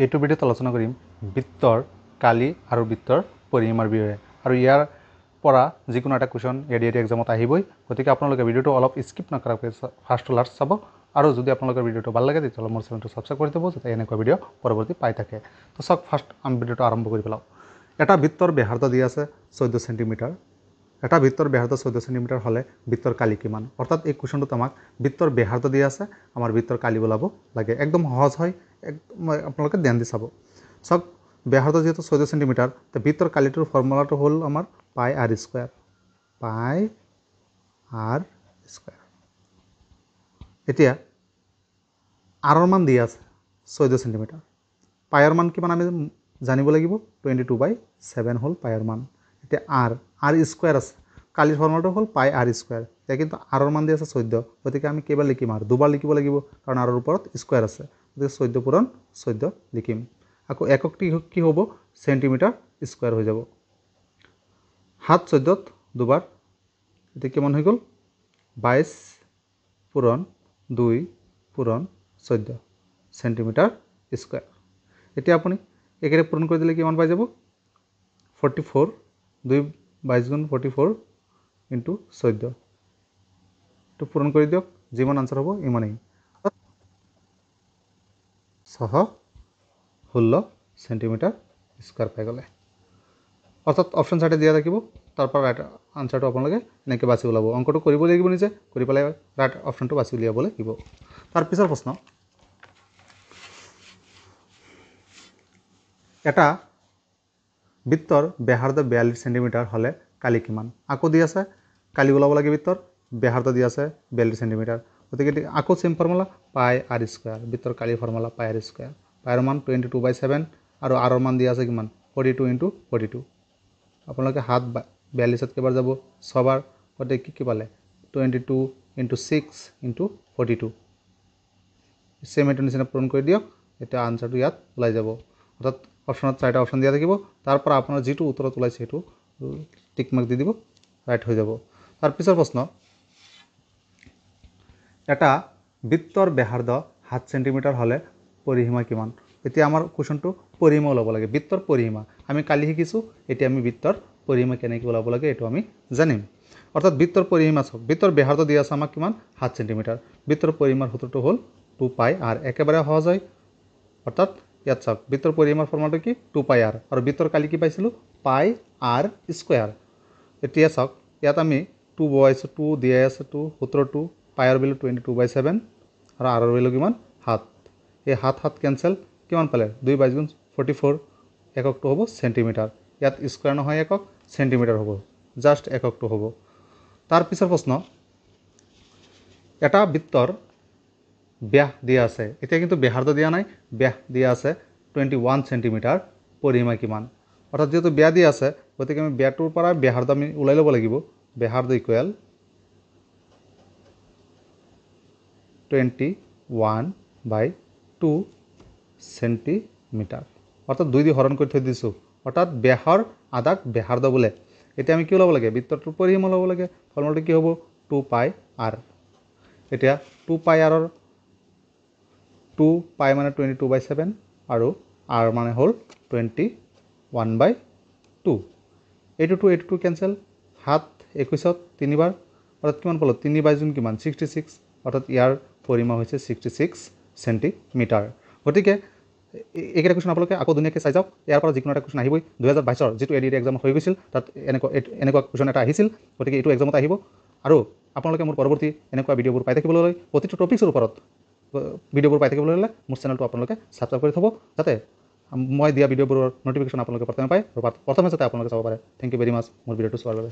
এইটো ভিডিঅ'ত আলোচনা কৰিম বৃত্তৰ কালি আৰু বৃত্তৰ পৰিসীমাৰ বিষয়ে আৰু ইয়াৰ পৰা যিকোনো এটা কুৱেশ্যন এডিএড এক্সামত আহিবই গতিকে আপোনালোকে ভিডিঅ'টো অলপ স্কিপ নকৰাকৈ ফাৰ্ষ্ট টু লাষ্ট চাব আৰু যদি আপোনালোকৰ ভিডিঅ'টো ভাল লাগে তেতিয়াহ'লে মোৰ চেনেলটো ছাবস্ক্ৰাইব কৰি দিব যাতে এনেকুৱা ভিডিঅ' পৰৱৰ্তী পাই থাকে তো চাওক ফাৰ্ষ্ট আমি ভিডিঅ'টো আৰম্ভ কৰি পেলাওঁ এটা বৃত্তৰ ব্যাসাৰ্ধ দিয়া আছে 14 সেন্টিমিটাৰ এটা বৃত্তৰ ব্যাসাৰ্ধ 14 সেন্টিমিটাৰ হলে বৃত্তৰ কালি কিমান অৰ্থাৎ এই কুৱেশ্যনটোত আমাক বৃত্তৰ ব্যাসাৰ্ধ দিয়া আছে আমাৰ বৃত্তৰ কালি ওলাব লাগে একদম সহজ হয় একদম আপোনালোকে ধ্যান দি চাব চাওক ব্যাসাৰ্ধ যেহেতু 14 সেন্টিমিটাৰ তো বৃত্তৰ কালিটোৰ ফৰ্মুলাটো হ'ল আমাৰ পাই আৰ স্কয়াৰ এতিয়া আৰৰ মান দিয়া আছে 14 সেন্টিমিটাৰ পাইৰ মান কিমান আমি জানিব লাগিব 22/7 হ'ল পাইৰ মান এতিয়া আৰ স্কয়াৰ আছে কালিৰ ফৰ্মুলাটো হ'ল পাই আৰ স্কয়াৰ এতিয়া কিন্তু আৰৰ মান দিয়া আছে 14 গতিকে আমি কেইবাৰ লিখিম আৰু দুবাৰ লিখিব লাগিব কাৰণ আৰৰ ওপৰত স্কয়াৰ আছে গতিকে 14 পূৰণ 14 লিখিম আকৌ এককটি কি হ'ব সেন্টিমিটাৰ স্কয়াৰ হৈ যাব 7 14ত দুবাৰ এতিয়া কিমান হৈ গ'ল 22 পূৰণ 2 পূৰণ 14 সেন্টিমিটাৰ স্কয়াৰ এতিয়া আপুনি একেৰে পূৰণ কৰি দিলে কিমান পাই যাব 44 2 22 গুণ 44 ইনটু 14 তো পূৰণ কৰি দিয়ক যিমান আনসাৰ হ'ব ইমানেই 616 সেন্টিমিটাৰ স্কয়াৰ পাই গ'লে অৰ্থাৎ অপশন সাইডে দিয়া থাকিব তাৰপৰ ৰাইট আনসাৰটো আপোনালোকে এনেকৈ বাছি ওলাব অঙ্কটো কৰিব লাগিব নিজে কৰি পেলাই ৰাইট অপশনটো বাছি উলিয়াব লাগিব তাৰ পিছৰ প্ৰশ্ন এটা বৃত্তৰ ব্যাসাৰ্ধ 42 সেন্টিমিটাৰ হলে কালি কিমান আকৌ দি আছে কালি ওলাব লাগে বৃত্তৰ ব্যাসাৰ্ধ দি আছে 42 সেন্টিমিটাৰ গতিকে আকৌ সেম ফৰ্মুলা পাই আৰ স্কয়াৰ বৃত্তৰ কালি ফৰ্মুলা পাই আৰ স্কয়াৰ পাইৰ মান 22/7 আৰু আৰৰ মান দিয়া আছে কিমান 42 * 42 আপোনালোকে হাত 42ত কেইবাৰ যাব 6 বাৰ গতিকে কি পালে 22 * 6 * 42 সেম এটো নিচিনা পূৰণ কৰি দিয়ক এটা আনসাৰটো ইয়াত ওলাই যাব অৰ্থাৎ অপশনত চাৰিটা অপশন দিয়া থাকিব তাৰ পৰা আপোনাৰ যেটো উত্তৰত ওলাইছে হেতু টিক মাৰ্ক দি দিব ৰাইট হৈ যাব তাৰ পিছৰ প্ৰশ্ন এটা বৃত্তৰ ব্যাসাৰ্ধ 7 সেন্টিমিটাৰ হলে পৰিসীমা কিমান এতিয়া আমাৰ কোৱেশ্যনটো পৰিসীমা ওলাব লাগে বৃত্তৰ পৰিসীমা আমি কালি শিকিছো এতিয়া আমি বৃত্তৰ পৰিসীমা কেনেকৈ ওলাব লাগে এটো আমি জানিম অৰ্থাৎ বৃত্তৰ পৰিসীমা চাওক বৃত্তৰ ব্যাসাৰ্ধ দিয়া আছে আমাক কিমান 7 সেন্টিমিটাৰ বৃত্তৰ পৰিসীমাৰ সূত্ৰটো হ'ল 2 পাই r একেবাৰে সহজ হয় অৰ্থাৎ ইয়াত চাওক বৃত্তৰ পৰিসীমাৰ ফৰ্মুলাটো কি 2 পাই r আৰু বৃত্তৰ কালি কি পাইছিলো পাই r স্কয়াৰ এতিয়া চাওক ইয়াত আমি 2 বহাইছো 2 দিয়া আছে 2 সূত্ৰটো পাইৰ ভ্যালু 22/7 আৰু r ৰ ভ্যালু কিমান 7 এই 7 কেনসেল কিমান পালে 2 22 গুণ 44 এককটো হ'ব সেন্টিমিটাৰ ইয়াত স্কয়াৰ নহয় একক সেন্টিমিটাৰ হ'ব জাস্ট এককটো হ'ব তাৰ পিছৰ প্ৰশ্ন এটা বৃত্তৰ ব্যাস দিয়া আছে এতিয়া কিন্তু ব্যাসাৰ্ধ দিয়া নাই ব্যাস দিয়া আছে 21 সেন্টিমিটাৰ পৰিসীমা কিমান অৰ্থাৎ যেহেতু ব্যাস দিয়া আছে গতিকে আমি ব্যাসটোৰ পৰা ব্যাসাৰ্ধ আমি উলাই ল'ব লাগিব ব্যাসাৰ্ধ ইকুৱেল 21/2 সেন্টিমিটাৰ অৰ্থাৎ 2 দি হৰণ কৰি থৈ দিছো অৰ্থাৎ ব্যাসৰ আধাক ব্যাসাৰ্ধ বোলে এতিয়া আমি কি ওলাব লাগে বৃত্তটোৰ পৰিসীমা ওলাব লাগে ফৰ্মুলাটো কি হ'ব 2 পাই r এতিয়া 2 পাই r ৰ 2 পাই মানে 22/7 আৰু r মানে হ'ল 21/2 এইটো কেনসেল 7 21ত তিনিবাৰ অৰ্থাৎ কিমান পালো 3 22 গুণ কিমান 66 অৰ্থাৎ ইয়াৰ পৰিসীমা হৈছে 66 সেন্টিমিটাৰ গতিকে এইকেইটা কুৱেশ্যন আপোনালোকে আকৌ ধুনীয়াকৈ চাই যাওক ইয়াৰ পৰা যিকোনো এটা কুৱেশ্যন আহিবই 2022ৰ যেটো এডিএড এক্সাম হৈ গৈছিল তাত এনেকুৱা কুৱেশ্যন এটা আহিছিল গতিকে এইটো এক্সামত আহিব আৰু আপোনালোকে মোৰ পৰৱৰ্তী এনেকুৱা ভিডিঅ'বোৰ পাই থাকিবলৈ প্ৰতিটো টপিকৰ ওপৰত ভিডিঅ'বোৰ পাই থাকিবলৈ হ'লে মোৰ চেনেলটো আপোনালোকে সাবস্ক্ৰাইব কৰি থব যাতে মই দিয়া ভিডিঅ'বোৰৰ নটিফিকেশ্যন আপোনালোকে প্ৰথমে পায় আৰু প্ৰথমে যাতে আপোনালোকে চাব পাৰে থ্যাংক ইউ ভেৰি মাছ মোৰ ভিডিঅ'টো চোৱাৰ বাবে